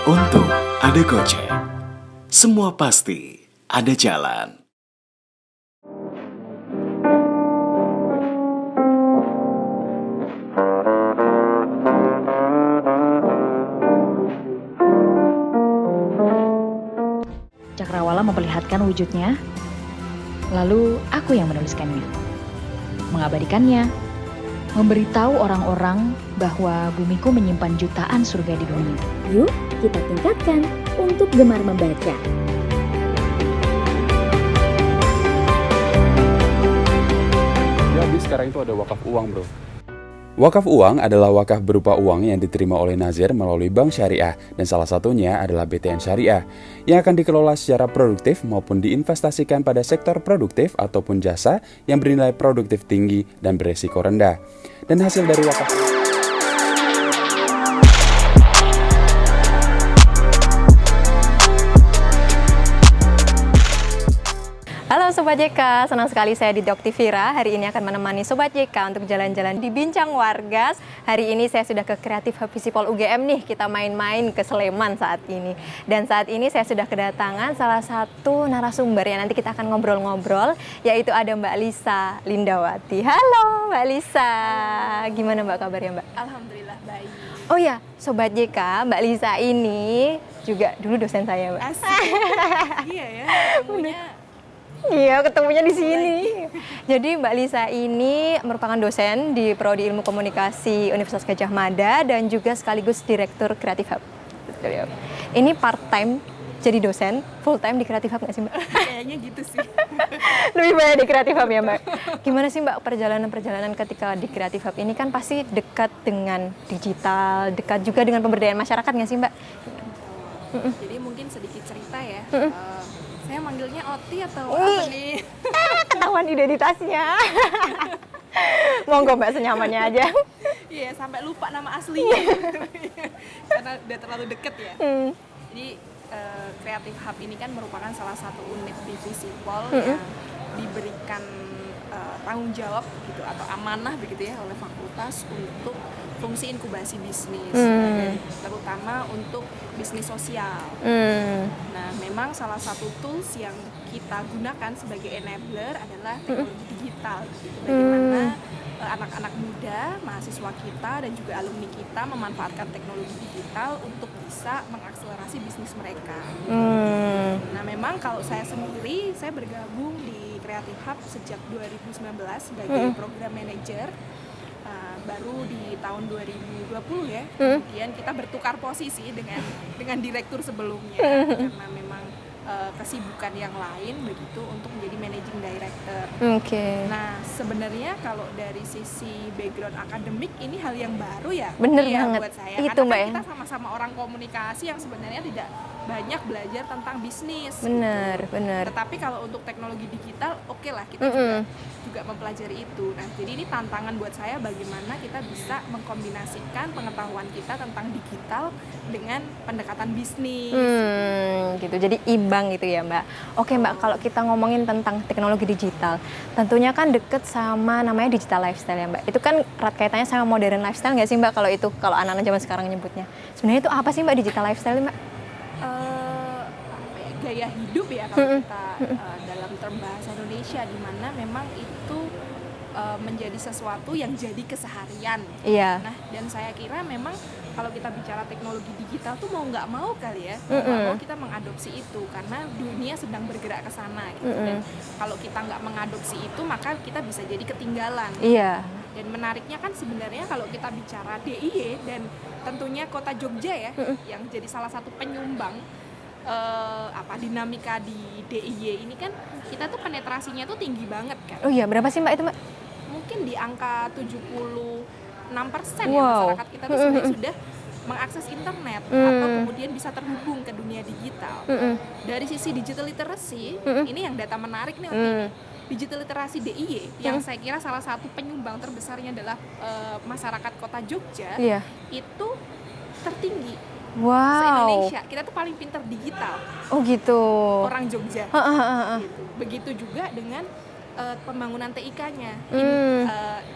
Untung ada Gojek. Semua pasti ada jalan. Cakrawala memperlihatkan wujudnya, lalu aku yang menuliskannya, mengabadikannya, memberitahu orang-orang bahwa bumiku menyimpan jutaan surga di dunia. Yuk, kita tingkatkan untuk gemar membaca. Jadi sekarang itu ada wakaf uang, bro. Wakaf uang adalah wakaf berupa uang yang diterima oleh nazir melalui bank syariah, dan salah satunya adalah BTN Syariah, yang akan dikelola secara produktif maupun diinvestasikan pada sektor produktif ataupun jasa yang bernilai produktif tinggi dan beresiko rendah. Dan hasil dari wakaf Halo Sobat JK, senang sekali saya di Doktivira. Hari ini akan menemani Sobat JK untuk jalan-jalan di Bincang Wargas. Hari ini saya sudah ke Creative Hub Visipol UGM nih, kita main-main ke Sleman saat ini. Dan saat ini saya sudah kedatangan salah satu narasumber yang nanti kita akan ngobrol-ngobrol, yaitu ada Mbak Lisa Lindawati. Halo Mbak Lisa, gimana Mbak kabarnya Mbak? Alhamdulillah baik. Oh ya, Sobat JK, Mbak Lisa ini juga dulu dosen saya Mbak. Asik. Iya ya, ketemunya Iya, ketemunya di sini. Jadi Mbak Lisa ini merupakan dosen di Prodi Ilmu Komunikasi Universitas Gadjah Mada dan juga sekaligus Direktur Creative Hub. Betul ya. Ini part time jadi dosen, full time di Creative Hub nggak sih Mbak? kayaknya gitu sih. Lebih banyak di Creative Hub ya Mbak. Gimana sih Mbak perjalanan-perjalanan ketika di Creative Hub ini kan pasti dekat dengan digital, dekat juga dengan pemberdayaan masyarakat nggak sih Mbak? Jadi mungkin sedikit cerita ya. Saya manggilnya Oti atau apa nih? Ketahuan identitasnya. Monggo Mbak senyamannya aja. Iya, sampai lupa nama aslinya. Karena udah terlalu deket ya. Jadi Creative Hub ini kan merupakan salah satu unit di Visipol yang diberikan tanggung jawab gitu atau amanah begitu ya oleh fakultas untuk fungsi inkubasi bisnis, terutama untuk bisnis sosial. Nah, memang salah satu tools yang kita gunakan sebagai enabler adalah teknologi digital. Gitu. Bagaimana anak-anak muda, mahasiswa kita dan juga alumni kita memanfaatkan teknologi digital untuk bisa mengakselerasi bisnis mereka. Nah, memang kalau saya sendiri, saya bergabung di Creative Hub sejak 2019 sebagai program manager. Baru di tahun 2020 ya, kemudian kita bertukar posisi dengan direktur sebelumnya karena memang kesibukan yang lain begitu untuk menjadi managing director. Nah, sebenarnya kalau dari sisi background akademik ini hal yang baru ya, Bener ya banget. buat saya. Itu, Karena Mbak, kan ya. kita sama-sama orang komunikasi yang sebenarnya tidak banyak belajar tentang bisnis. Bener. Tetapi kalau untuk teknologi digital, oke lah kita juga mempelajari itu. Nah, jadi ini tantangan buat saya bagaimana kita bisa mengkombinasikan pengetahuan kita tentang digital dengan pendekatan bisnis. Gitu. Jadi imbang gitu ya Mbak. Oke Mbak, kalau kita ngomongin tentang teknologi digital, tentunya kan deket sama namanya digital lifestyle ya Mbak. Itu kan erat kaitannya sama modern lifestyle nggak sih Mbak? Kalau anak-anak zaman sekarang nyebutnya. Sebenarnya itu apa sih Mbak digital lifestyle Mbak? Gaya hidup ya kalau kita dalam term bahasa Indonesia, di mana memang itu menjadi sesuatu yang jadi keseharian. Iya. Nah, dan saya kira memang kalau kita bicara teknologi digital tuh mau nggak mau kali ya, mau nggak mau kita mengadopsi itu karena dunia sedang bergerak ke sana gitu. Dan kalau kita nggak mengadopsi itu maka kita bisa jadi ketinggalan. Iya. Dan menariknya kan sebenarnya kalau kita bicara DIY dan tentunya Kota Jogja ya yang jadi salah satu penyumbang dinamika di DIY ini kan kita tuh penetrasinya tuh tinggi banget kan. Oh iya, berapa sih Mbak itu Mbak? Mungkin di angka 76% ya Wow. masyarakat kita tuh sebenarnya sudah mengakses internet atau kemudian bisa terhubung ke dunia digital. Dari sisi digital literacy, ini yang data menarik nih digital literasi DIY yang saya kira salah satu penyumbang terbesarnya adalah masyarakat Kota Jogja itu tertinggi. Wow. Se-Indonesia, kita tuh paling pintar digital. Oh gitu. Orang Jogja. Gitu. Begitu juga dengan pembangunan TIK-nya.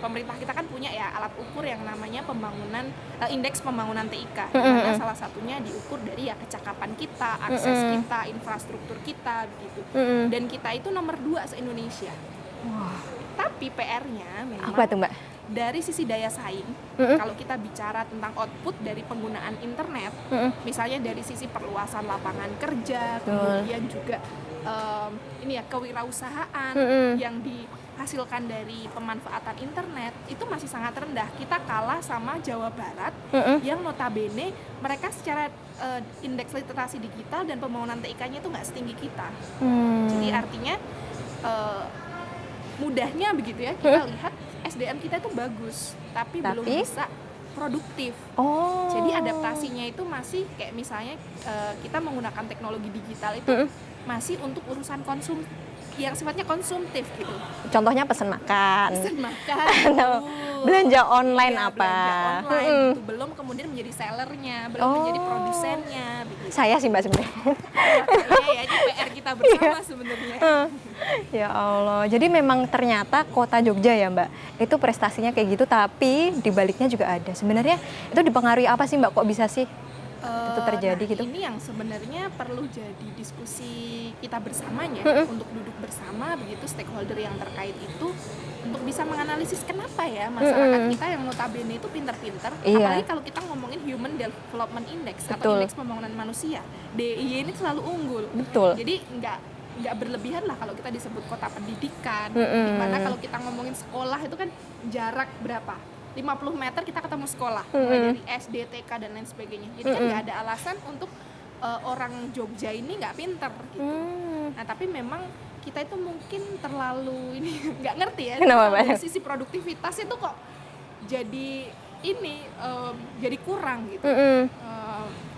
Pemerintah kita kan punya ya alat ukur yang namanya indeks pembangunan TIK, di mana salah satunya diukur dari ya kecakapan kita, akses kita, infrastruktur kita begitu. Dan kita itu nomor 2 se-Indonesia. Tapi PR-nya memang Apa tuh Mbak? dari sisi daya saing, kalau kita bicara tentang output dari penggunaan internet, misalnya dari sisi perluasan lapangan kerja, kemudian juga kewirausahaan yang dihasilkan dari pemanfaatan internet, itu masih sangat rendah. Kita kalah sama Jawa Barat yang notabene mereka secara indeks literasi digital dan pembangunan TIK-nya itu nggak setinggi kita. Jadi artinya mudahnya begitu ya, kita lihat SDM kita itu bagus, tapi belum bisa produktif. Jadi adaptasinya itu masih kayak misalnya kita menggunakan teknologi digital itu masih untuk urusan yang sifatnya konsumtif gitu. Contohnya pesen makan. Atau Betul. belanja online Ya, apa. belanja online gitu. Belum kemudian menjadi sellernya, belum menjadi produsennya begitu. Saya sih Mbak sebenarnya. Ya, ini PR kita bersama sebenarnya. Ya Allah, jadi memang ternyata kota Jogja ya Mbak, itu prestasinya kayak gitu, tapi dibaliknya juga ada. Sebenarnya itu dipengaruhi apa sih Mbak, kok bisa sih itu terjadi gitu? Ini yang sebenarnya perlu jadi diskusi kita bersamanya, untuk duduk bersama begitu stakeholder yang terkait itu, untuk bisa menganalisis kenapa ya masyarakat kita yang notabene itu pinter-pinter, apalagi kalau kita ngomongin Human Development Index atau indeks pembangunan manusia, DIY ini selalu unggul. Jadi nggak berlebihan lah kalau kita disebut kota pendidikan, dimana kalau kita ngomongin sekolah itu kan jarak berapa? 50 meter kita ketemu sekolah, mulai dari SD, TK dan lain sebagainya. Jadi kan nggak ada alasan untuk orang Jogja ini nggak pinter gitu. Nah tapi memang kita itu mungkin terlalu nggak ngerti ya. Dari sisi produktivitas itu kok jadi jadi kurang gitu.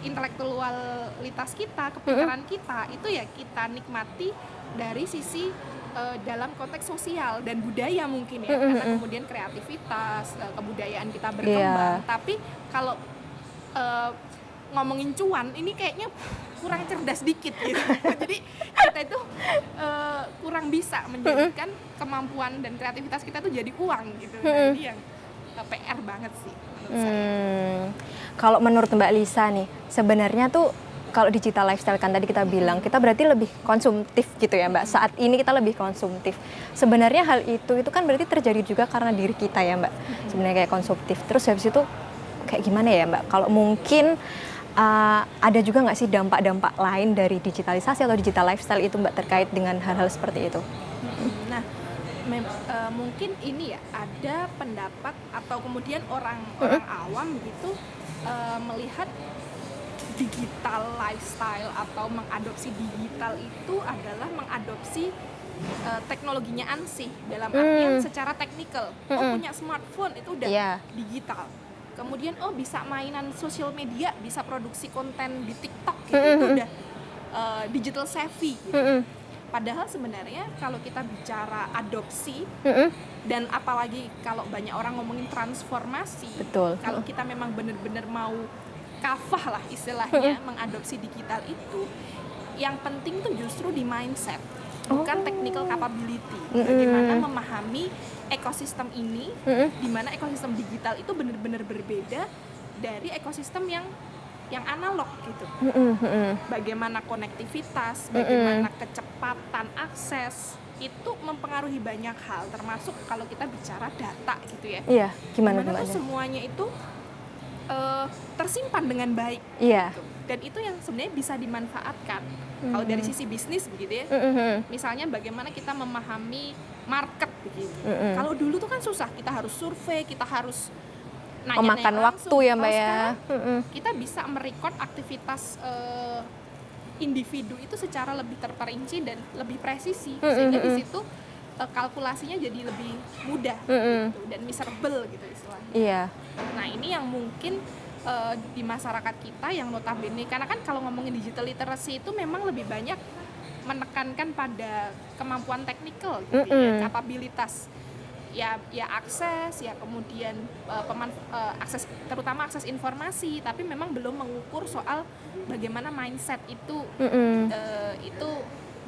Intelektualitas kita, kepintaran kita itu ya kita nikmati dari sisi dalam konteks sosial dan budaya mungkin ya, karena kemudian kreativitas, kebudayaan kita berkembang. Tapi kalau ngomongin cuan ini kayaknya kurang cerdas dikit gitu. Jadi kita itu kurang bisa menjadikan kemampuan dan kreativitas kita tuh jadi uang gitu. Nah, ini yang PR banget sih menurut saya. Kalau menurut Mbak Lisa nih, sebenarnya tuh kalau digital lifestyle kan tadi kita bilang, kita berarti lebih konsumtif gitu ya Mbak. Saat ini kita lebih konsumtif. Sebenarnya hal itu kan berarti terjadi juga karena diri kita ya Mbak. Sebenarnya kayak konsumtif. Terus habis itu kayak gimana ya Mbak? Kalau mungkin ada juga nggak sih dampak-dampak lain dari digitalisasi atau digital lifestyle itu Mbak terkait dengan hal-hal seperti itu? Nah, mungkin ini ya ada pendapat atau kemudian orang awam gitu melihat digital lifestyle atau mengadopsi digital itu adalah mengadopsi teknologinya ansih dalam artian secara teknikal. Punya smartphone itu udah digital. Kemudian bisa mainan sosial media, bisa produksi konten di TikTok gitu, itu udah digital savvy gitu. Padahal sebenarnya kalau kita bicara adopsi dan apalagi kalau banyak orang ngomongin transformasi, kalau kita memang benar-benar mau kafah lah istilahnya mengadopsi digital itu, yang penting tuh justru di mindset, bukan technical capability. Bagaimana memahami ekosistem ini, di mana ekosistem digital itu benar-benar berbeda dari ekosistem yang analog gitu. Bagaimana konektivitas, bagaimana kecepatan akses itu mempengaruhi banyak hal, termasuk kalau kita bicara data gitu ya. Iya, gimana tuh semuanya itu tersimpan dengan baik. Gitu. Dan itu yang sebenarnya bisa dimanfaatkan kalau dari sisi bisnis begitu ya. Misalnya bagaimana kita memahami market begitu. Kalau dulu tuh kan susah, kita harus survei, kita harus nanya-nanya memakan waktu ya Mbak ya. Kita bisa merekod aktivitas individu itu secara lebih terperinci dan lebih presisi, sehingga di situ kalkulasinya jadi lebih mudah gitu, dan miserable gitu istilahnya. Nah ini yang mungkin di masyarakat kita yang notabene, karena kan kalau ngomongin digital literacy itu memang lebih banyak menekankan pada kemampuan teknikal gitu ya, kapabilitas ya akses ya, kemudian akses, terutama akses informasi, tapi memang belum mengukur soal bagaimana mindset itu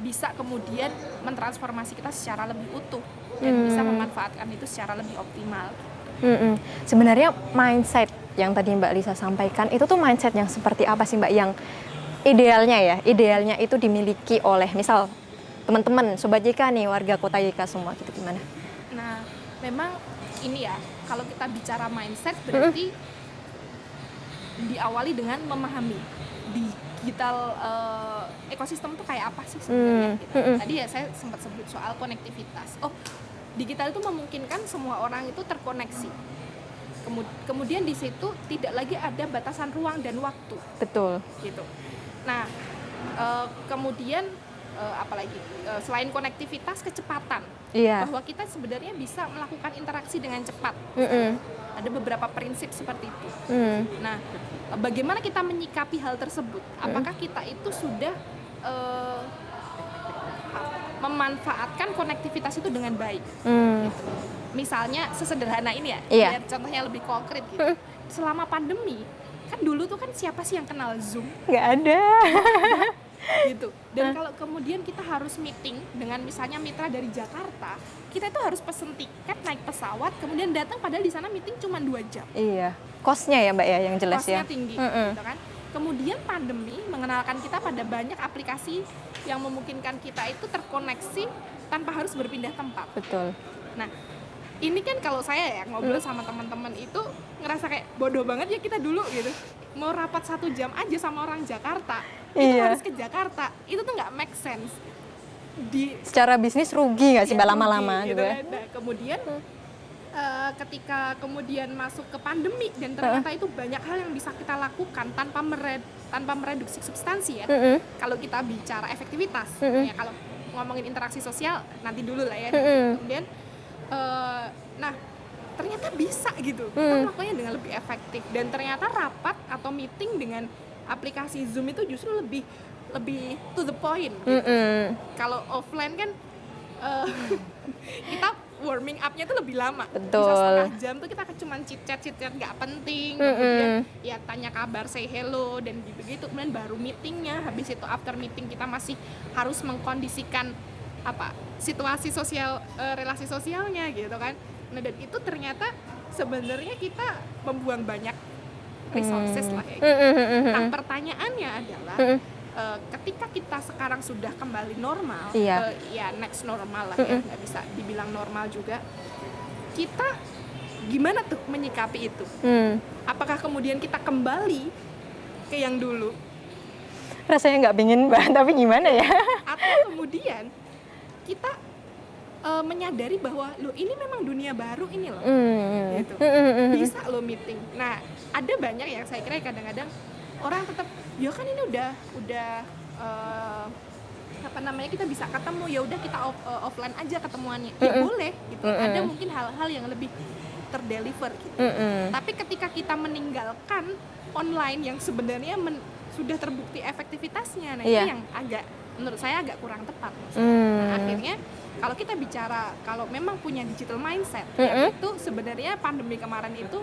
bisa kemudian mentransformasi kita secara lebih utuh dan bisa memanfaatkan itu secara lebih optimal. Sebenarnya mindset yang tadi Mbak Lisa sampaikan itu tuh mindset yang seperti apa sih Mbak, yang idealnya itu dimiliki oleh misal teman-teman Sobat JK nih, warga kota JK semua gitu, gimana? Nah, memang ini ya, kalau kita bicara mindset berarti diawali dengan memahami digital ekosistem itu kayak apa sih sebenarnya. Gitu. Tadi ya saya sempat sebut soal konektivitas. Digital itu memungkinkan semua orang itu terkoneksi. Kemudian di situ tidak lagi ada batasan ruang dan waktu. Betul. Gitu. Nah, kemudian apalagi selain konektivitas, kecepatan. Iya. Bahwa kita sebenarnya bisa melakukan interaksi dengan cepat. Ada beberapa prinsip seperti itu. Nah, bagaimana kita menyikapi hal tersebut? Apakah kita itu sudah memanfaatkan konektivitas itu dengan baik? Gitu. Misalnya sesederhana ini ya, biar contohnya lebih konkret gitu. Selama pandemi, kan dulu tuh kan siapa sih yang kenal Zoom? Nggak ada. Gitu. Dan kalau kemudian kita harus meeting dengan misalnya mitra dari Jakarta, kita itu harus pesen tiket, naik pesawat, kemudian datang padahal di sana meeting cuma 2 jam. Iya. Cost-nya ya Mbak ya yang jelas ya. Cost-nya tinggi, gitu kan. Kemudian pandemi mengenalkan kita pada banyak aplikasi yang memungkinkan kita itu terkoneksi tanpa harus berpindah tempat. Betul. Nah, ini kan kalau saya ya ngobrol sama teman-teman itu ngerasa kayak bodoh banget ya kita dulu gitu. Mau rapat 1 jam aja sama orang Jakarta, itu harus ke Jakarta. Itu tuh nggak make sense. Secara bisnis rugi nggak sih Mbak lama-lama gitu gitu ya? Nah, kemudian ketika kemudian masuk ke pandemi dan ternyata itu banyak hal yang bisa kita lakukan tanpa mereduksi substansi ya. Kalau kita bicara efektivitas, ya kalau ngomongin interaksi sosial nanti dulu lah ya. Kemudian, nah ternyata bisa gitu, kita melakukannya dengan lebih efektif dan ternyata rapat atau meeting dengan aplikasi Zoom itu justru lebih to the point. Gitu. Kalau offline kan kita warming up-nya tuh lebih lama. Betul. Bisa setengah jam tuh kita cuma chit-chat nggak penting. Kemudian ya tanya kabar, say hello dan gitu-gitu. Kemudian baru meetingnya. Habis itu after meeting kita masih harus mengkondisikan situasi sosial, relasi sosialnya gitu kan. Nah dan itu ternyata sebenarnya kita membuang banyak resources lah ya. Nah pertanyaannya adalah ketika kita sekarang sudah kembali normal, ya next normal lah ya, nggak bisa dibilang normal juga, kita gimana tuh menyikapi itu? Apakah kemudian kita kembali ke yang dulu? Rasanya nggak pingin Mbak, tapi gimana ya? Atau kemudian kita menyadari bahwa ini memang dunia baru ini loh, gitu. Bisa lo meeting. Nah ada banyak yang saya kira kadang-kadang orang tetap ya kan ini udah kita bisa ketemu, ya udah kita offline aja ketemuannya. Ya boleh gitu. Ada mungkin hal-hal yang lebih terdeliver gitu. Tapi ketika kita meninggalkan online yang sebenarnya sudah terbukti efektivitasnya, nah itu yang menurut saya agak kurang tepat. Nah, akhirnya kalau kita bicara kalau memang punya digital mindset, ya itu sebenarnya pandemi kemarin itu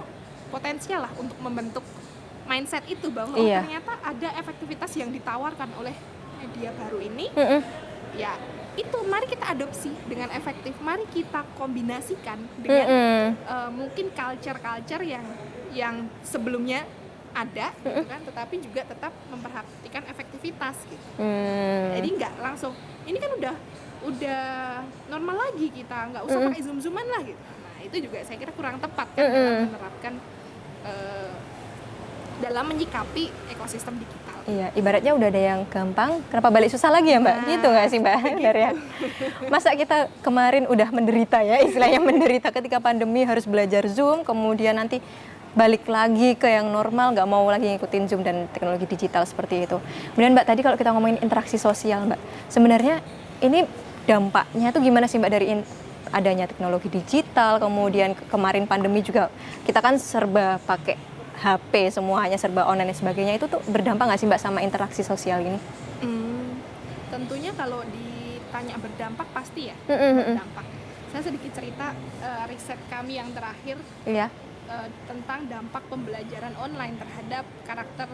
potensial lah untuk membentuk mindset itu bahwa ternyata ada efektivitas yang ditawarkan oleh media baru ini. Ya itu mari kita adopsi dengan efektif, mari kita kombinasikan dengan mungkin culture yang sebelumnya ada gitu kan, tetapi juga tetap memperhatikan efektivitas gitu. Jadi nggak langsung ini kan udah normal lagi, kita nggak usah pakai zoom-zooman lah gitu. Nah itu juga saya kira kurang tepat kan dalam menerapkan dalam menyikapi ekosistem digital. Iya, ibaratnya udah ada yang gampang, kenapa balik susah lagi ya Mbak? Gitu nggak sih Mbak? Dari masa kita kemarin udah menderita ya, istilahnya menderita ketika pandemi harus belajar Zoom, kemudian nanti balik lagi ke yang normal, nggak mau lagi ngikutin Zoom dan teknologi digital seperti itu. Kemudian Mbak, tadi kalau kita ngomongin interaksi sosial Mbak, sebenarnya ini dampaknya tuh gimana sih Mbak dari adanya teknologi digital, kemudian kemarin pandemi juga kita kan serba pakai HP, semuanya serba online dan sebagainya, itu tuh berdampak nggak sih Mbak sama interaksi sosial ini? Tentunya kalau ditanya berdampak pasti ya berdampak. Saya sedikit cerita riset kami yang terakhir. Iya. tentang dampak pembelajaran online terhadap karakter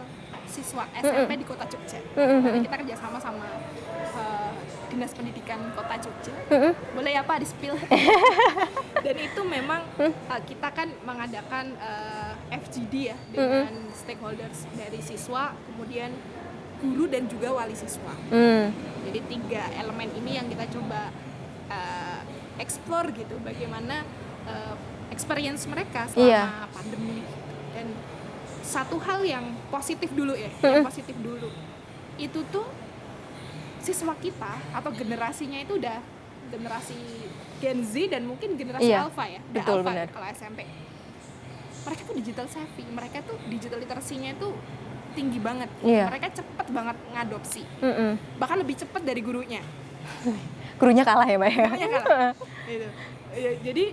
siswa SMP di Kota Jogja. Jadi kita kerjasama sama Dinas Pendidikan Kota Jogja. Boleh ya Pak di-spill? Dan itu memang kita kan mengadakan FGD ya dengan stakeholders dari siswa, kemudian guru dan juga wali siswa. Jadi 3 elemen ini yang kita coba explore gitu, bagaimana experience mereka selama pandemi. Dan satu hal yang positif dulu ya, yang positif dulu itu tuh siswa kita atau generasinya itu udah generasi Gen Z dan mungkin generasi Alpha ya, betul, Alpha benar. kalau SMP. Mereka tuh digital savvy, mereka tuh digital literasinya itu tinggi banget. Mereka cepet banget ngadopsi, bahkan lebih cepet dari gurunya. Gurunya kalah ya Mbak ya? Gurunya kalah. Gitu. Ya, jadi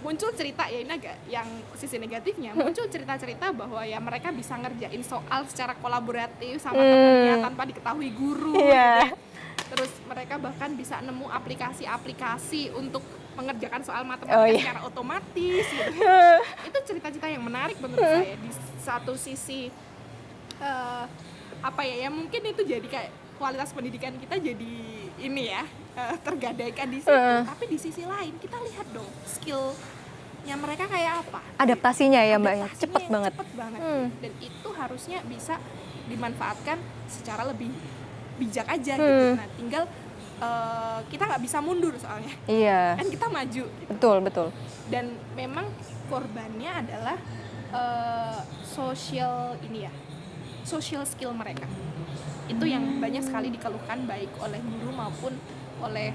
muncul cerita ya, ini agak yang sisi negatifnya, muncul cerita-cerita bahwa ya mereka bisa ngerjain soal secara kolaboratif sama temennya tanpa diketahui guru gitu. Terus mereka bahkan bisa nemu aplikasi-aplikasi untuk mengerjakan soal matematika secara otomatis gitu. Itu cerita-cerita yang menarik menurut saya. Di satu sisi apa ya mungkin itu jadi kayak kualitas pendidikan kita jadi ini ya tergadaikan di situ. Tapi di sisi lain kita lihat dong skillnya mereka kayak apa. Adaptasinya ya Mbak ya, cepet banget. Dan itu harusnya bisa dimanfaatkan secara lebih bijak aja gitu. Nah tinggal kita nggak bisa mundur soalnya. Kan kita maju. Gitu. Betul. Dan memang korbannya adalah social skill mereka. Itu yang banyak sekali dikeluhkan baik oleh guru maupun oleh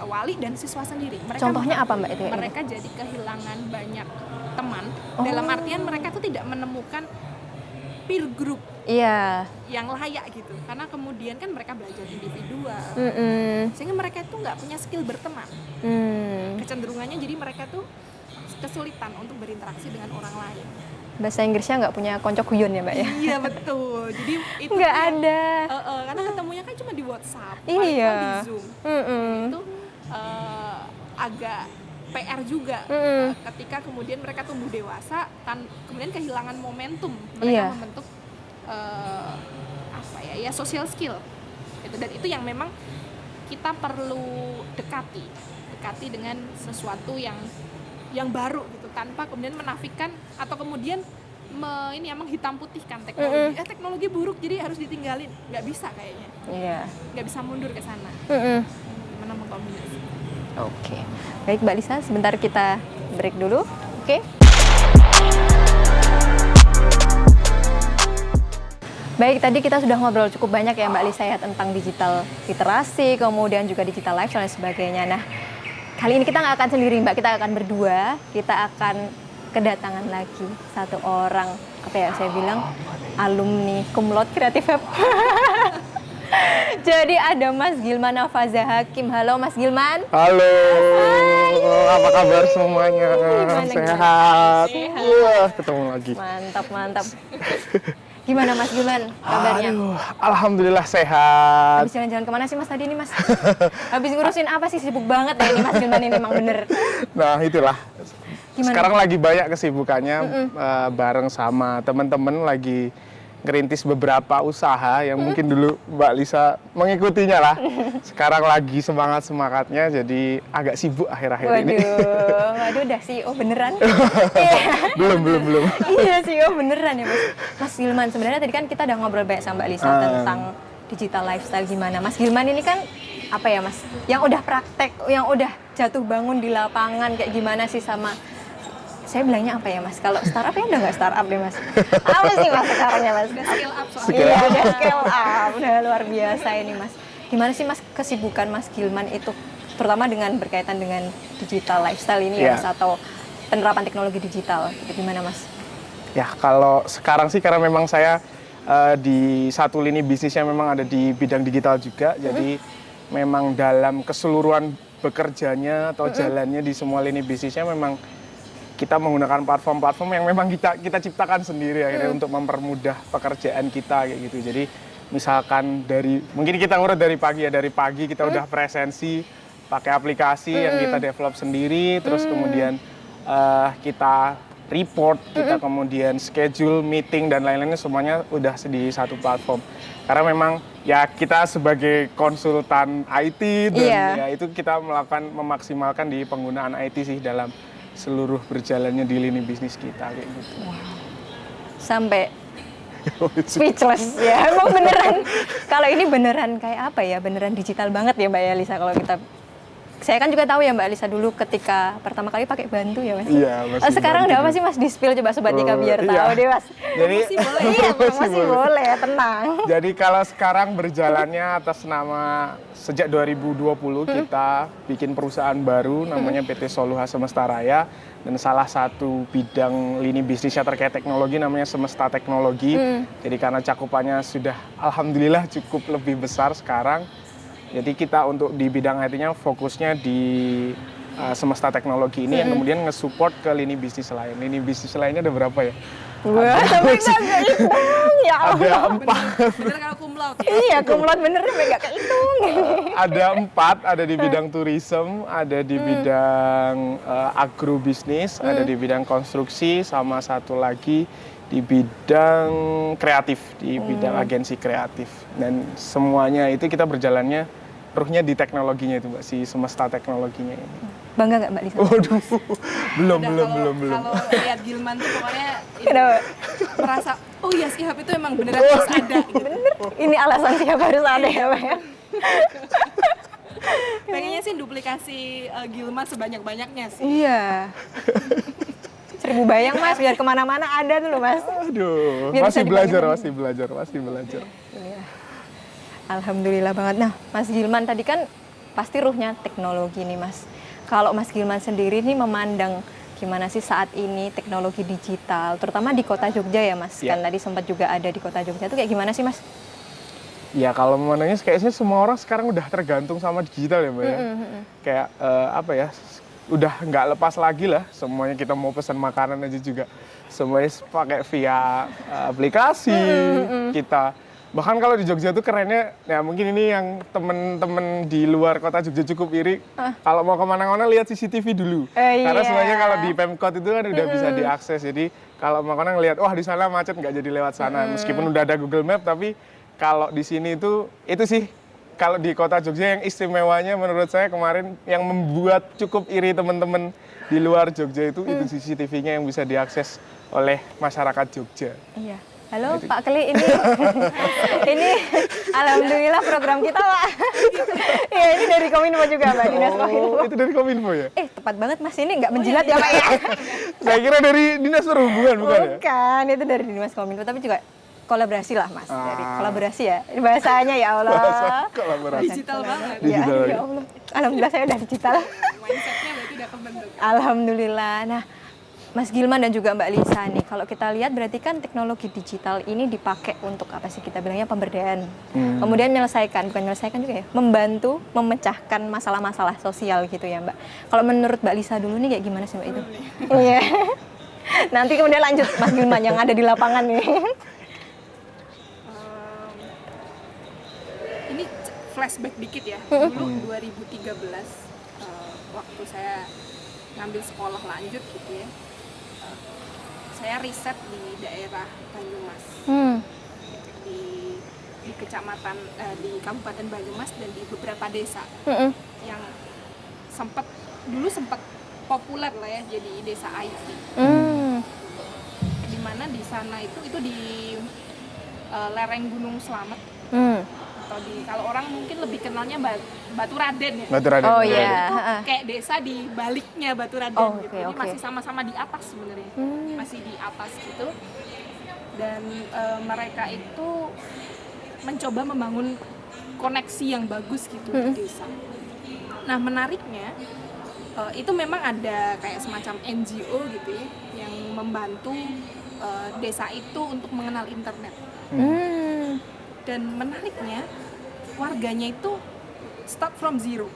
wali dan siswa sendiri. Contohnya apa Mbak itu? Mereka jadi kehilangan banyak teman. Dalam artian mereka tuh tidak menemukan peer group yang layak gitu. Karena kemudian kan mereka belajar individual. Sehingga mereka tuh nggak punya skill berteman. Kecenderungannya jadi mereka tuh kesulitan untuk berinteraksi dengan orang lain. Bahasa Inggrisnya nggak punya konco guyon ya Mbak ya? Iya betul. Jadi itu nggak ada. Karena ketemunya kan cuma di WhatsApp, Iya. paling di Zoom. Itu agak PR juga ketika kemudian mereka tumbuh dewasa, kemudian kehilangan momentum mereka membentuk social skill. Dan itu yang memang kita perlu dekati dengan sesuatu yang baru gitu, tanpa kemudian menafikan atau kemudian menghitam putihkan teknologi. Teknologi buruk jadi harus ditinggalin, nggak bisa kayaknya. Nggak bisa mundur ke sana. Gimana mengkombinasi? Oke. Baik Mbak Lisa, sebentar kita break dulu. Oke. Baik, tadi kita sudah ngobrol cukup banyak ya Mbak Lisa ya tentang digital literasi, kemudian juga digital life dan sebagainya. Nah, kali ini kita nggak akan sendiri Mbak, kita akan berdua. Kita akan kedatangan lagi satu orang, saya bilang alumni cum laude Creative Hub. Jadi ada Mas Gilman Afaza Hakim. Halo Mas Gilman. Halo. Apa kabar semuanya? Sehat. Wah, ketemu lagi. Mantap. Gimana Mas Gilman kabarnya? Alhamdulillah sehat. Habis jalan-jalan kemana sih Mas tadi ini Mas? Habis ngurusin apa sih? Sibuk banget ya ini Mas Gilman ini memang bener. Nah itulah. Gimana? Sekarang lagi banyak kesibukannya bareng sama teman-teman lagi ngerintis beberapa usaha yang mungkin dulu Mbak Lisa mengikutinya lah. Sekarang lagi semangat-semangatnya jadi agak sibuk akhir-akhir ini. Waduh, udah CEO beneran? belum. Iya CEO beneran ya Mas. Mas Gilman, sebenarnya tadi kan kita udah ngobrol banyak sama Mbak Lisa tentang digital lifestyle gimana. Mas Gilman ini kan apa ya Mas? Yang udah praktek, yang udah jatuh bangun di lapangan kayak gimana sih sama saya bilangnya apa ya Mas? Kalau startup ya udah nggak startup deh Mas. Apa sih Mas sekarangnya Mas? Udah scale up soalnya. Iya udah scale up, udah luar biasa ini Mas. Gimana sih Mas kesibukan Mas Gilman itu, terutama dengan berkaitan dengan digital lifestyle ini ya Mas, atau penerapan teknologi digital, itu gimana Mas? Ya kalau sekarang sih karena memang saya di satu lini bisnisnya memang ada di bidang digital juga, jadi memang dalam keseluruhan bekerjanya atau jalannya di semua lini bisnisnya memang kita menggunakan platform-platform yang memang kita ciptakan sendiri akhirnya untuk mempermudah pekerjaan kita kayak gitu. Jadi misalkan mungkin kita urut dari pagi kita udah presensi pakai aplikasi yang kita develop sendiri, terus kemudian kita report, kita kemudian schedule meeting dan lain-lainnya semuanya udah di satu platform. Karena memang ya kita sebagai konsultan IT dan ya itu kita memaksimalkan di penggunaan IT sih dalam seluruh berjalannya di lini bisnis kita kayak gitu. Sampai speechless ya, emang beneran. Kalau ini beneran kayak apa ya, beneran digital banget ya Mbak Elisa kalau kita. Saya kan juga tahu ya Mbak Elisa dulu ketika pertama kali pakai bantu ya Mas. Iya, sekarang udah apa sih Mas di-spill coba Sobat Jika biar tahu deh Mas. Jadi Masih boleh, tenang. Jadi kalau sekarang berjalannya atas nama sejak 2020 kita bikin perusahaan baru namanya PT Soluha Semesta Raya, dan salah satu bidang lini bisnisnya terkait teknologi namanya Semesta Teknologi. Jadi karena cakupannya sudah alhamdulillah cukup lebih besar sekarang. Jadi kita untuk di bidang IT-nya fokusnya di Semesta Teknologi ini yang kemudian nge-support ke lini bisnis lain. Lini bisnis lainnya ada berapa ya? Wah, sampai nggak kehitung. Ya Allah. Ada 4. Bener kalau cum laude ya? Iya, cum laude bener deh nggak kehitung. Ada 4, ada di bidang tourism, ada di bidang agrobisnis, ada di bidang konstruksi, sama satu lagi di bidang kreatif, di bidang agensi kreatif. Dan semuanya itu kita berjalannya ruhnya di teknologinya itu Mbak, si Semesta Teknologinya ini. Bangga nggak Mbak Lisa? Waduh, belum. Kalau lihat Gilman tuh pokoknya merasa, oh iya Ihab itu emang beneran harus ada. Gitu. Ini alasan siapa harus ada ya Mbak ya? Pengennya sih duplikasi Gilman sebanyak-banyaknya sih. Iya. 1000 bayang Mas, biar kemana-mana ada tuh loh Mas. Aduh, Biar masih bisa belajar. Iya. Alhamdulillah banget. Nah, Mas Gilman tadi kan pasti ruhnya teknologi nih Mas. Kalau Mas Gilman sendiri nih memandang gimana sih saat ini teknologi digital, terutama di kota Jogja ya Mas, kan tadi sempat juga ada di kota Jogja, itu kayak gimana sih Mas? Ya kalau memandangnya kayaknya semua orang sekarang udah tergantung sama digital ya Mbak ya. Kayak apa ya, udah nggak lepas lagi lah, semuanya kita mau pesan makanan aja juga semuanya pakai via aplikasi. Kita bahkan kalau di Jogja tuh kerennya, ya mungkin ini yang temen-temen di luar kota Jogja cukup iri, kalau mau kemana-mana lihat CCTV dulu. Karena sebenarnya kalau di Pemkot itu kan udah bisa diakses, jadi kalau mau kemana ngelihat, wah di sana macet nggak jadi lewat sana, meskipun udah ada Google Map, tapi kalau di sini itu sih kalau di kota Jogja yang istimewanya menurut saya kemarin yang membuat cukup iri teman-teman di luar Jogja itu CCTV-nya yang bisa diakses oleh masyarakat Jogja. Iya. Halo Pak Keli, ini alhamdulillah program kita Pak. Iya, ini dari Kominfo juga Mbak, Dinas Kominfo. Itu dari Kominfo ya? Tepat banget Mas, ini nggak menjilat ya Pak ya? Saya kira dari Dinas Perhubungan bukan ya? Bukan, itu dari Dinas Kominfo, tapi juga kolaborasi lah Mas, dari kolaborasi ya, bahasanya ya Allah. Bahasa kolaborasi. Digital banget. Ya Allah, alhamdulillah saya udah digital. Mindsetnya berarti udah kebentuk. Alhamdulillah. Nah, Mas Gilman dan juga Mbak Lisa nih, kalau kita lihat berarti kan teknologi digital ini dipakai untuk apa sih kita bilangnya pemberdayaan. Kemudian bukan menyelesaikan juga ya, membantu memecahkan masalah-masalah sosial gitu ya Mbak. Kalau menurut Mbak Lisa dulu nih kayak gimana sih Mbak itu? Iya. Nanti kemudian lanjut Mas Gilman yang ada di lapangan nih. Ini flashback dikit ya. Dulu 2013 waktu saya ngambil sekolah lanjut gitu ya. Saya riset di daerah Banyumas, di kecamatan, di Kabupaten Banyumas dan di beberapa desa yang dulu sempat populer lah ya jadi desa IT. Di mana di sana itu di lereng Gunung Slamet, atau kalau orang mungkin lebih kenalnya Batu Raden ya. Batu Raden. Oh iya. Itu kayak desa di baliknya Batu Raden gitu. Jadi masih sama-sama di atas sebenarnya. Masih di atas gitu. Dan mereka itu mencoba membangun koneksi yang bagus gitu di desa. Nah, menariknya itu memang ada kayak semacam NGO gitu ya yang membantu desa itu untuk mengenal internet. Dan menariknya warganya itu start from zero.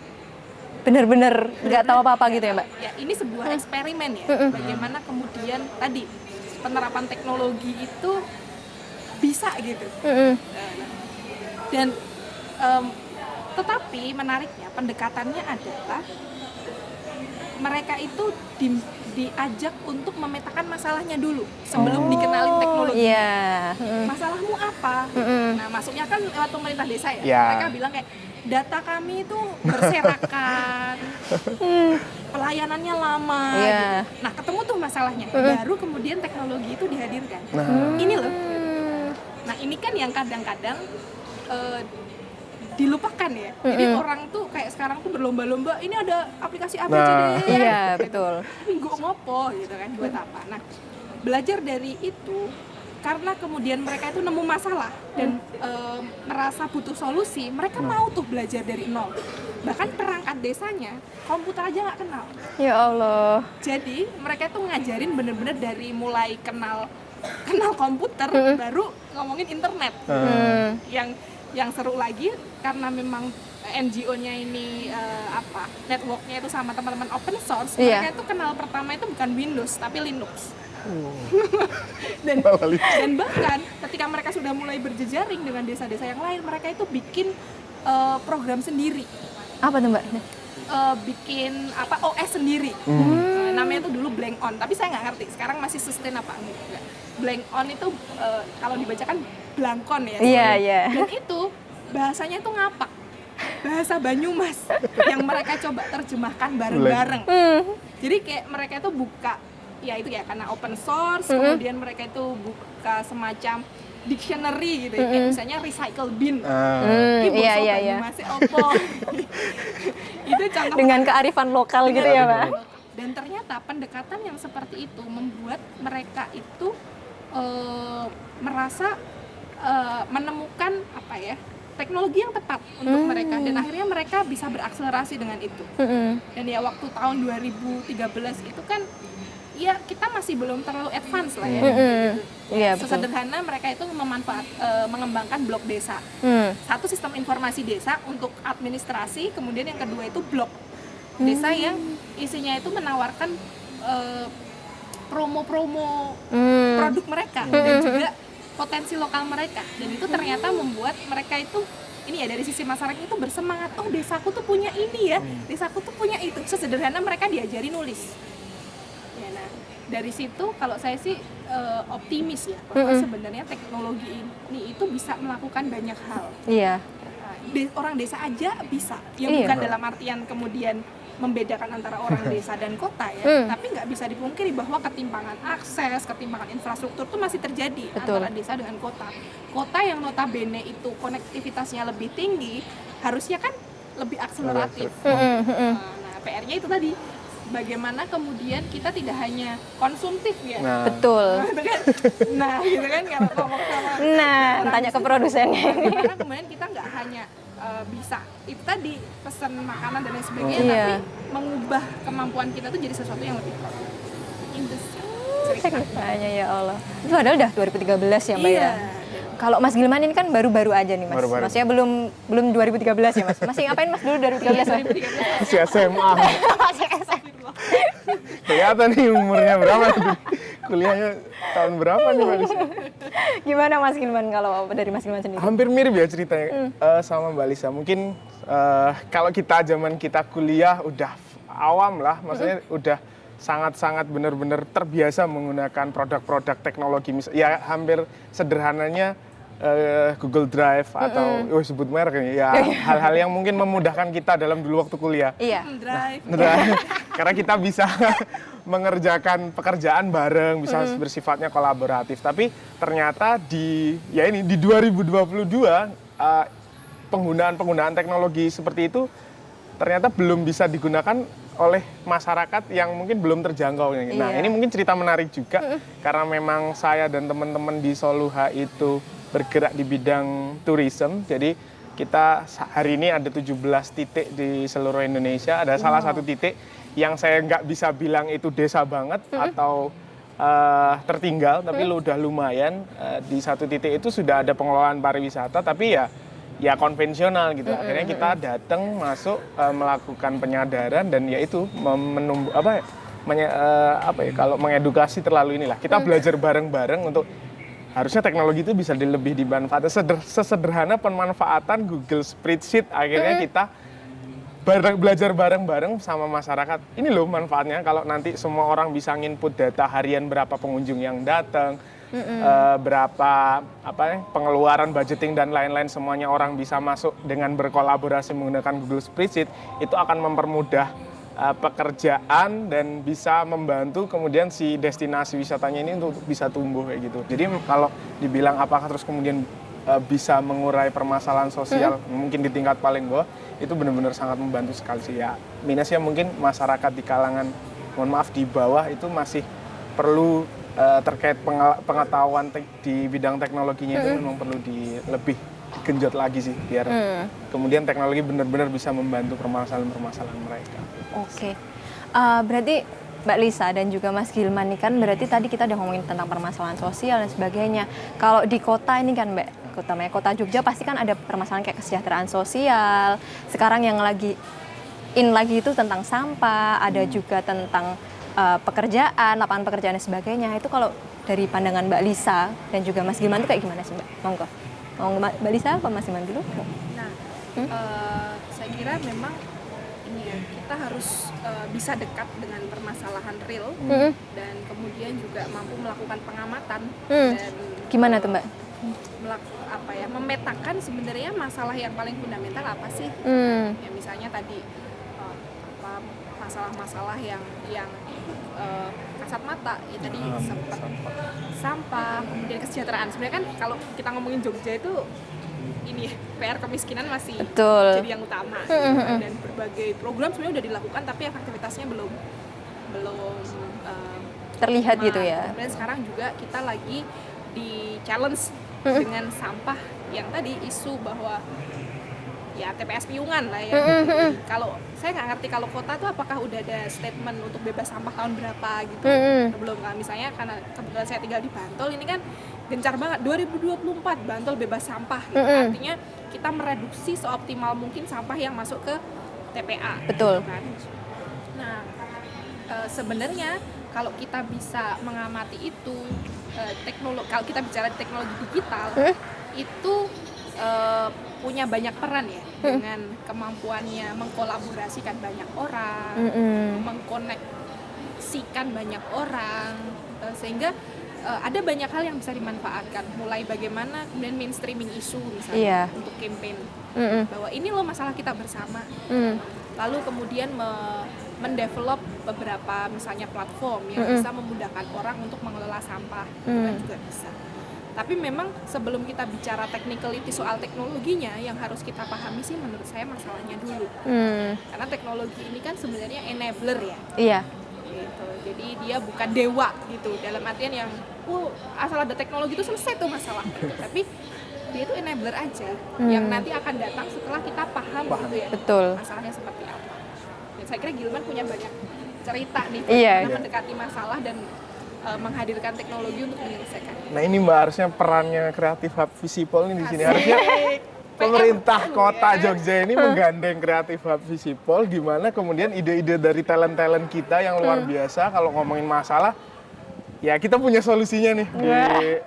Bener-bener nggak tahu apa-apa gitu ya Mbak? Ya, ini sebuah eksperimen ya. Bagaimana kemudian tadi penerapan teknologi itu bisa gitu. Dan tetapi menariknya pendekatannya adalah mereka itu diajak untuk memetakan masalahnya dulu sebelum dikenalin teknologi. Iya. Masalahmu apa? Nah, masuknya kan lewat pemerintah desa ya. Ya. Mereka bilang kayak data kami itu berserakan, pelayanannya lama. Iya. Gitu. Nah, ketemu tuh masalahnya. Baru kemudian teknologi itu dihadirkan. Ini loh. Nah, ini kan yang kadang-kadang dilupakan ya. Jadi orang tuh kayak sekarang tuh berlomba-lomba, ini ada aplikasi ABCD. Iya, betul. Tapi gue ngopo gitu kan, buat apa. Nah, belajar dari itu karena kemudian mereka itu nemu masalah dan merasa butuh solusi, mereka mau tuh belajar dari nol. Bahkan perangkat desanya komputer aja nggak kenal. Ya Allah. Jadi mereka tuh ngajarin bener-bener dari mulai kenal komputer, baru ngomongin internet. Yang seru lagi karena memang NGO-nya ini networknya itu sama teman-teman open source, mereka itu kenal pertama itu bukan Windows tapi Linux. dan bahkan ketika mereka sudah mulai berjejaring dengan desa-desa yang lain, mereka itu bikin program sendiri. Apa tuh Mbak? Bikin OS sendiri. Namanya itu dulu Blank On, tapi saya nggak ngerti sekarang masih sustain apa enggak. Blank On itu kalau dibacakan Blankon ya. Iya. Dan itu bahasanya itu ngapak, bahasa Banyumas yang mereka coba terjemahkan bareng-bareng. Jadi kayak mereka itu buka, ya itu ya karena open source, kemudian mereka itu buka semacam dictionary gitu ya, kayak misalnya recycle bin. Iya. Masih opo. Itu contoh Dengan kearifan lokal gitu ya, Mbak. Dan ternyata pendekatan yang seperti itu membuat mereka itu merasa menemukan teknologi yang tepat untuk mereka, dan akhirnya mereka bisa berakselerasi dengan itu. Dan ya waktu tahun 2013 itu kan ya kita masih belum terlalu advance lah ya. Iya, betul. Sesederhana mereka itu mengembangkan blok desa. Satu sistem informasi desa untuk administrasi, kemudian yang kedua itu blok desa yang isinya itu menawarkan promo-promo produk mereka dan juga potensi lokal mereka. Dan itu ternyata membuat mereka itu ini ya dari sisi masyarakat itu bersemangat, oh desaku tuh punya ini ya, desaku tuh punya itu. Sesederhana mereka diajari nulis. Ya, nah dari situ kalau saya sih optimis ya bahwa sebenarnya teknologi ini itu bisa melakukan banyak hal. Iya. Orang desa aja bisa, yang bukan dalam artian kemudian membedakan antara orang desa dan kota ya, tapi nggak bisa dipungkiri bahwa ketimpangan akses, ketimpangan infrastruktur itu masih terjadi. Betul. Antara desa dengan kota. Kota yang notabene itu konektivitasnya lebih tinggi, harusnya kan lebih akseleratif. Nah, PR-nya itu tadi, bagaimana kemudian kita tidak hanya konsumtif ya. Betul. Nah, gitu kan kalau ngomong sama Tanya ke produsennya. Karena kemudian kita nggak hanya bisa itu tadi pesan makanan dan lain sebagainya, tapi mengubah kemampuan kita tuh jadi sesuatu yang lebih industri. Ceritanya ya Allah. Itu padahal udah 2013 ya Mbak ya. Iya. Kalau Mas Gilman ini kan baru-baru aja nih Mas. Baru-baru. Masnya belum 2013 ya Mas. Masih ngapain Mas dulu 2013 Mas? Si SMA. Kelihatan nih umurnya berapa. Kuliahnya tahun berapa nih Mbak Lisa? Gimana Mas Gilman kalau dari Mas Gilman sendiri? Hampir mirip ya ceritanya sama Mbak Lisa. Mungkin kalau kita zaman kita kuliah udah awam lah, maksudnya udah sangat-sangat benar-benar terbiasa menggunakan produk-produk teknologi. Ya hampir sederhananya Google Drive atau sebut merek ini ya, hal-hal yang mungkin memudahkan kita dalam dulu waktu kuliah. Iya. Drive. Karena kita bisa mengerjakan pekerjaan bareng, bisa bersifatnya kolaboratif. Tapi ternyata di 2022 penggunaan teknologi seperti itu ternyata belum bisa digunakan oleh masyarakat yang mungkin belum terjangkau. Nah, ini mungkin cerita menarik juga karena memang saya dan teman-teman di Soluha itu bergerak di bidang tourism. Jadi kita hari ini ada 17 titik di seluruh Indonesia. Ada salah satu titik yang saya nggak bisa bilang itu desa banget atau tertinggal, tapi udah lumayan. Di satu titik itu sudah ada pengelolaan pariwisata, tapi ya konvensional gitu. Akhirnya kita datang masuk melakukan penyadaran dan yaitu kalau mengedukasi terlalu inilah. Kita belajar bareng-bareng untuk harusnya teknologi itu bisa lebih dimanfaatkan. Sesederhana pemanfaatan Google Spreadsheet, akhirnya kita belajar bareng-bareng sama masyarakat. Ini loh manfaatnya kalau nanti semua orang bisa nginput data harian berapa pengunjung yang datang, berapa pengeluaran, budgeting dan lain-lain, semuanya orang bisa masuk dengan berkolaborasi menggunakan Google Spreadsheet, itu akan mempermudah pekerjaan dan bisa membantu kemudian si destinasi wisatanya ini untuk bisa tumbuh kayak gitu. Jadi kalau dibilang apakah terus kemudian bisa mengurai permasalahan sosial mungkin di tingkat paling bawah, itu benar-benar sangat membantu sekali sih ya. Minusnya mungkin masyarakat di kalangan, mohon maaf, di bawah itu masih perlu terkait pengetahuan di bidang teknologinya itu memang perlu lebih genjot lagi sih biar kemudian teknologi benar-benar bisa membantu permasalahan-permasalahan mereka. Oke. Berarti Mbak Lisa dan juga Mas Gilman nih kan berarti tadi kita udah ngomongin tentang permasalahan sosial dan sebagainya. Kalau di kota ini kan Mbak, utamanya kota Jogja pasti kan ada permasalahan kayak kesejahteraan sosial. Sekarang yang lagi lagi itu tentang sampah, ada juga tentang pekerjaan, lapangan pekerjaan dan sebagainya. Itu kalau dari pandangan Mbak Lisa dan juga Mas Gilman itu kayak gimana sih Mbak? Monggo. Mau Mbak Lisa apa Mas Gilman dulu? Nah, saya kira memang ini ya, kita harus bisa dekat dengan permasalahan real dan kemudian juga mampu melakukan pengamatan dan Gimana tuh Mbak? memetakan sebenarnya masalah yang paling fundamental apa sih? Ya misalnya tadi masalah-masalah yang kasat mata ya tadi sempat sampah, kemudian kesejahteraan. Sebenarnya kan kalau kita ngomongin Jogja itu ini ya, PR kemiskinan masih Betul. jadi yang utama dan berbagai program sebenarnya udah dilakukan tapi efektivitasnya belum Terlihat optimal. gitu ya. Kemudian sekarang juga kita lagi di challenge dengan sampah yang tadi isu bahwa ya TPS Piungan lah ya. Kalau saya nggak ngerti kalau kota tuh apakah udah ada statement untuk bebas sampah tahun berapa gitu. Belum kan, misalnya karena kebetulan saya tinggal di Bantul ini kan gencar banget 2024 Bantul bebas sampah gitu. Artinya kita mereduksi seoptimal mungkin sampah yang masuk ke TPA. Betul. Gitu kan. Nah, sebenarnya kalau kita bisa mengamati itu kalau kita bicara teknologi digital itu punya banyak peran ya dengan kemampuannya mengkolaborasikan banyak orang, mengkoneksikan banyak orang, sehingga ada banyak hal yang bisa dimanfaatkan. Mulai bagaimana kemudian mainstreaming isu misalnya untuk campaign bahwa ini loh masalah kita bersama. Lalu kemudian mendevelop beberapa misalnya platform yang bisa memudahkan orang untuk mengelola sampah, itu kan juga bisa. Tapi memang sebelum kita bicara technicality soal teknologinya, yang harus kita pahami sih menurut saya masalahnya dulu. Karena teknologi ini kan sebenarnya enabler ya. Iya. Gitu. Jadi dia bukan dewa gitu. Dalam artian yang asal ada teknologi itu selesai tuh masalah. Tapi dia itu enabler aja yang nanti akan datang setelah kita paham gitu ya. Betul. Masalahnya seperti apa. Dan saya kira Gilman punya banyak cerita nih bagaimana mendekati masalah dan menghadirkan teknologi untuk menyelesaikan. Nah ini Mbak, harusnya perannya Creative Hub Visipol ini di sini. Harusnya pemerintah kota Jogja ini menggandeng Creative Hub Visipol, di mana kemudian ide-ide dari talent-talent kita yang luar biasa kalau ngomongin masalah, ya kita punya solusinya nih di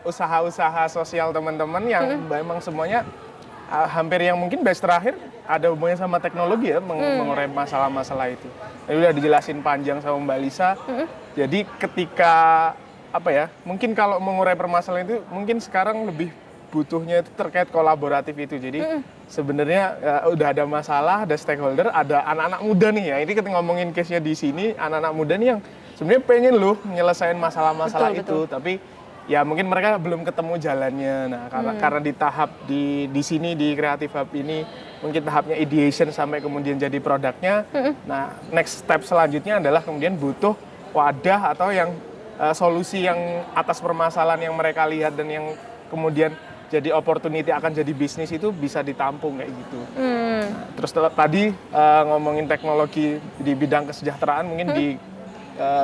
usaha-usaha sosial teman-teman yang memang semuanya hampir yang mungkin batch terakhir ada hubungannya sama teknologi ya, mengurai masalah-masalah itu. Ini udah dijelasin panjang sama Mbak Lisa. Jadi ketika mungkin kalau mengurai permasalahan itu mungkin sekarang lebih butuhnya itu terkait kolaboratif itu. Jadi sebenarnya udah ada masalah, ada stakeholder, ada anak-anak muda nih ya. Ini kita ngomongin case-nya di sini, anak-anak muda nih yang sebenarnya pengen loh nyelesain masalah-masalah itu, tapi ya mungkin mereka belum ketemu jalannya. Nah, karena di tahap di sini di Creative Hub ini mungkin tahapnya ideation sampai kemudian jadi produknya. Nah, next step selanjutnya adalah kemudian butuh wadah atau yang solusi yang atas permasalahan yang mereka lihat dan yang kemudian jadi opportunity akan jadi bisnis itu bisa ditampung kayak gitu. Nah, terus tadi ngomongin teknologi di bidang kesejahteraan mungkin di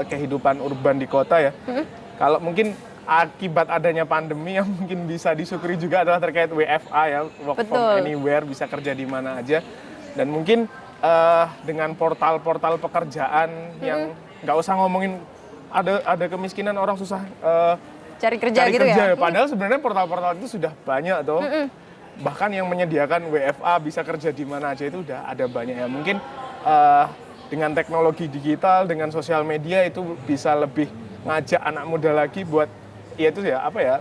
kehidupan urban di kota ya. Kalau mungkin akibat adanya pandemi yang mungkin bisa disyukuri juga adalah terkait WFA ya, work from anywhere, bisa kerja di mana aja. Dan mungkin dengan portal-portal pekerjaan yang nggak usah ngomongin ada kemiskinan orang susah cari kerja gitu ya. Padahal sebenarnya portal-portal itu sudah banyak tuh. Bahkan yang menyediakan WFA bisa kerja di mana aja itu udah ada banyak ya. Mungkin dengan teknologi digital, dengan sosial media itu bisa lebih ngajak anak muda lagi buat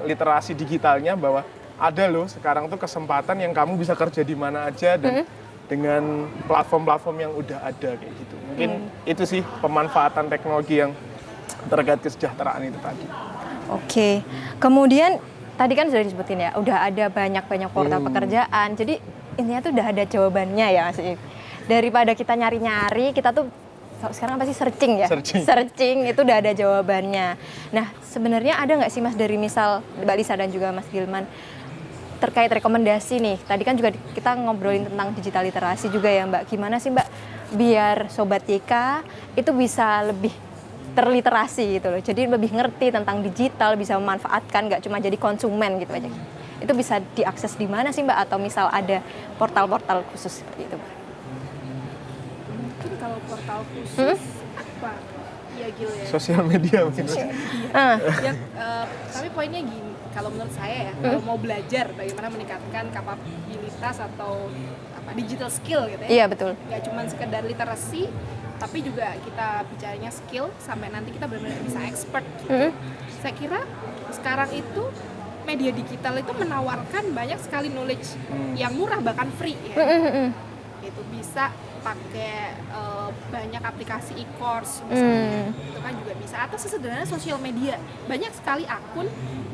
literasi digitalnya, bahwa ada loh sekarang tuh kesempatan yang kamu bisa kerja di mana aja dan dengan platform-platform yang udah ada kayak gitu. Mungkin itu sih pemanfaatan teknologi yang terkait kesejahteraan itu tadi. Oke. Kemudian tadi kan sudah disebutin ya, udah ada banyak portal pekerjaan. Jadi intinya tuh udah ada jawabannya ya Mas Iip. Daripada kita nyari-nyari, kita tuh sekarang pasti searching ya. Searching itu udah ada jawabannya. Nah, sebenarnya ada nggak sih Mas dari misal Mbak Lisa dan juga Mas Gilman terkait rekomendasi nih? Tadi kan juga kita ngobrolin tentang digital literasi juga ya Mbak. Gimana sih Mbak biar Sobat YK itu bisa lebih terliterasi gitu loh. Jadi lebih ngerti tentang digital, bisa memanfaatkan, nggak cuma jadi konsumen gitu aja. Itu bisa diakses di mana sih Mbak? Atau misal ada portal-portal khusus seperti itu Mbak? Mungkin kalau portal khusus apa? Ya Gil ya. Sosial media mungkin. Tapi poinnya gini, kalau menurut saya ya, kalau mau belajar bagaimana meningkatkan kapabilitas atau digital skill gitu ya. Iya betul. Nggak cuma sekedar literasi, tapi juga kita bicaranya skill sampai nanti kita benar-benar bisa expert gitu. Saya kira sekarang itu media digital itu menawarkan banyak sekali knowledge yang murah bahkan free ya. Itu bisa pakai banyak aplikasi e-course misalnya. Itu kan juga bisa, atau sesederhana sosial media. Banyak sekali akun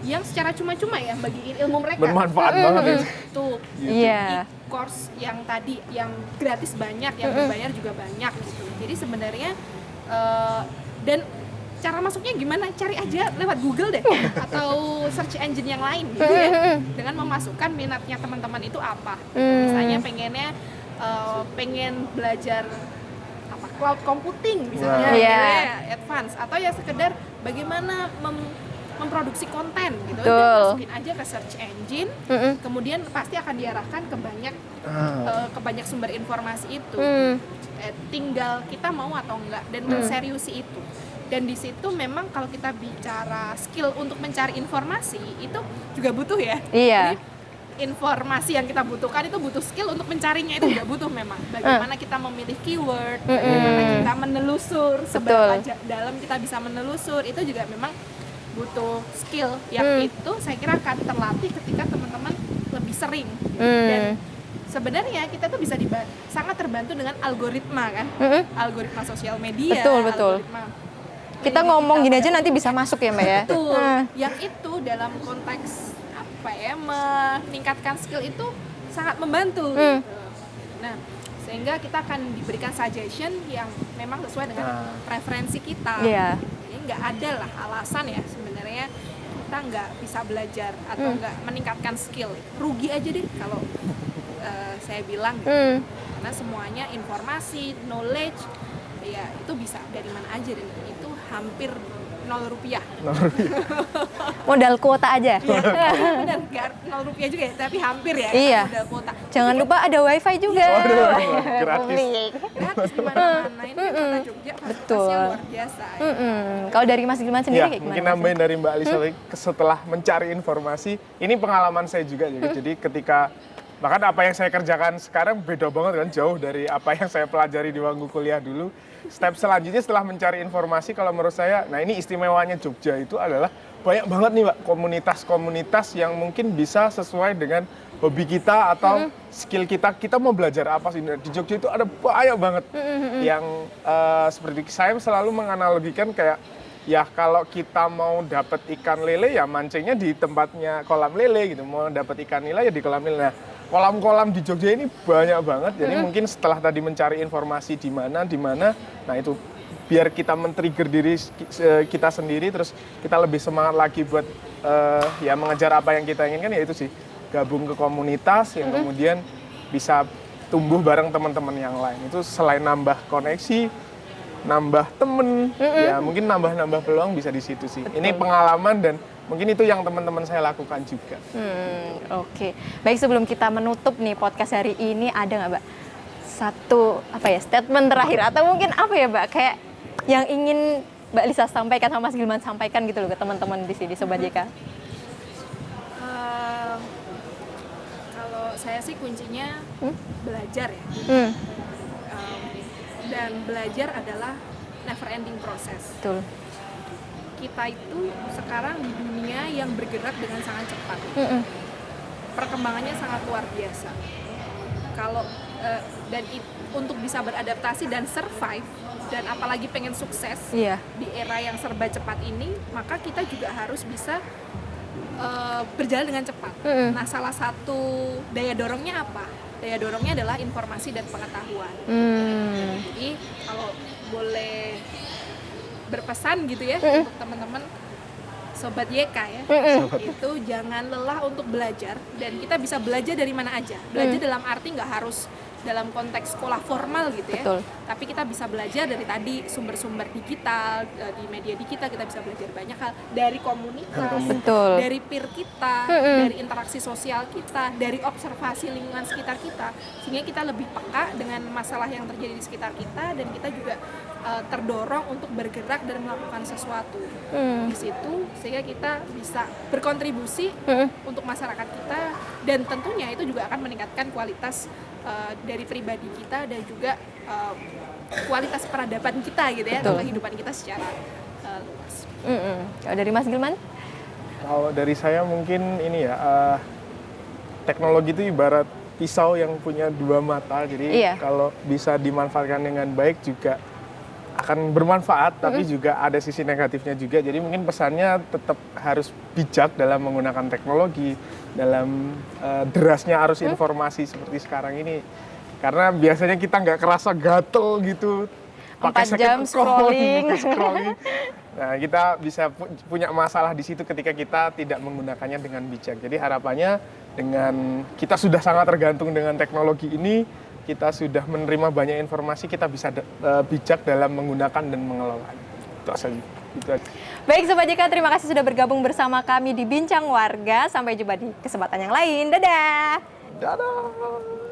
yang secara cuma-cuma ya bagiin ilmu mereka. Bermanfaat banget itu. Tuh, e-course yang tadi yang gratis banyak, yang berbayar juga banyak gitu. Jadi sebenarnya dan cara masuknya gimana? Cari aja lewat Google deh atau search engine yang lain gitu ya. Dengan memasukkan minatnya teman-teman itu apa. Misalnya pengen belajar cloud computing misalnya, advance, atau ya sekedar bagaimana memproduksi konten gitu. Masukin aja ke search engine, kemudian pasti akan diarahkan ke banyak sumber informasi itu. Tinggal kita mau atau enggak dan menseriusi itu. Dan di situ memang kalau kita bicara skill untuk mencari informasi itu juga butuh ya. Jadi, informasi yang kita butuhkan itu butuh skill, untuk mencarinya itu juga butuh memang. Bagaimana kita memilih keyword, bagaimana kita menelusur, seberapa dalam kita bisa menelusur, itu juga memang butuh skill yang itu saya kira akan terlatih ketika teman-teman lebih sering. Dan sebenarnya kita tuh bisa sangat terbantu dengan algoritma kan, algoritma sosial media. Betul. Kita ngomong gini aja nanti bisa masuk ya Mbak ya. Betul. Yang itu dalam konteks meningkatkan skill itu sangat membantu. Nah, sehingga kita akan diberikan suggestion yang memang sesuai dengan preferensi kita. Jadi nggak ada lah alasan ya sebenarnya kita nggak bisa belajar atau nggak meningkatkan skill. Rugi aja deh kalau saya bilang gitu. Karena semuanya informasi, knowledge, ya itu bisa dari mana aja, dan itu hampir 0 rupiah. Modal kuota aja. Benar, nggak 0 rupiah juga ya, tapi hampir ya. Modal kuota. Jangan lupa ada wifi juga. Gratis. Gratis di mana-mana. Ini kota Jogja fasilitasnya luar biasa. Kalau dari Mas Gilman sendiri kayak gimana? Mungkin nambahin dari Mbak Alisa setelah mencari informasi, ini pengalaman saya juga. Jadi ketika bahkan apa yang saya kerjakan sekarang beda banget kan, jauh dari apa yang saya pelajari di bangku kuliah dulu. Step selanjutnya setelah mencari informasi, kalau menurut saya, nah ini istimewanya Jogja itu adalah banyak banget nih Mbak komunitas-komunitas yang mungkin bisa sesuai dengan hobi kita atau skill kita. Kita mau belajar apa sih? Di Jogja itu ada banyak banget yang seperti saya selalu menganalogikan kayak, ya kalau kita mau dapat ikan lele ya mancingnya di tempatnya kolam lele gitu. Mau dapat ikan nila ya di kolam lele. Nah, kolam-kolam di Jogja ini banyak banget. Jadi mungkin setelah tadi mencari informasi di mana, nah itu biar kita men-trigger diri kita sendiri, terus kita lebih semangat lagi buat ya mengejar apa yang kita inginkan, ya itu sih gabung ke komunitas yang kemudian bisa tumbuh bareng teman-teman yang lain. Itu selain nambah koneksi, nambah temen, ya mungkin nambah peluang bisa di situ sih. Ini pengalaman dan mungkin itu yang teman-teman saya lakukan juga. Oke. Baik, sebelum kita menutup nih podcast hari ini, ada nggak Mbak satu statement terakhir atau mungkin Mbak kayak yang ingin Mbak Lisa sampaikan sama Mas Gilman sampaikan gitu loh ke teman-teman di sini Sobat JK? Kalau saya sih kuncinya belajar ya. dan belajar adalah never ending proses. Betul. Kita itu sekarang di dunia yang bergerak dengan sangat cepat. Perkembangannya sangat luar biasa. Kalau untuk bisa beradaptasi dan survive dan apalagi pengen sukses di era yang serba cepat ini, maka kita juga harus bisa berjalan dengan cepat. Nah, salah satu daya dorongnya apa? Daya dorongnya adalah informasi dan pengetahuan. Jadi kalau boleh berpesan gitu ya untuk teman-teman Sobat YK ya, itu jangan lelah untuk belajar, dan kita bisa belajar dari mana aja. Belajar dalam arti nggak harus dalam konteks sekolah formal gitu ya. Betul. Tapi kita bisa belajar dari tadi sumber-sumber digital, di media digital kita bisa belajar banyak hal, dari komunitas, Betul. dari peer kita, dari interaksi sosial kita, dari observasi lingkungan sekitar kita, sehingga kita lebih peka dengan masalah yang terjadi di sekitar kita, dan kita juga terdorong untuk bergerak dan melakukan sesuatu di situ, sehingga kita bisa berkontribusi untuk masyarakat kita, dan tentunya itu juga akan meningkatkan kualitas dari pribadi kita dan juga kualitas peradaban kita gitu ya, atau kehidupan kita secara luas. Kalau dari Mas Gilman? Kalau dari saya mungkin ini ya, teknologi itu ibarat pisau yang punya dua mata, jadi kalau bisa dimanfaatkan dengan baik juga akan bermanfaat, tapi juga ada sisi negatifnya juga. Jadi mungkin pesannya tetap harus bijak dalam menggunakan teknologi, dalam derasnya arus informasi seperti sekarang ini. Karena biasanya kita nggak kerasa gatel gitu, 4 jam scrolling. Nah, kita bisa punya masalah di situ ketika kita tidak menggunakannya dengan bijak. Jadi harapannya dengan kita sudah sangat tergantung dengan teknologi ini, kita sudah menerima banyak informasi, kita bisa bijak dalam menggunakan dan mengelolanya. Itu saja. Itu aja. Baik Sobat JK, terima kasih sudah bergabung bersama kami di Bincang Warga. Sampai jumpa di kesempatan yang lain. Dadah! Dadah!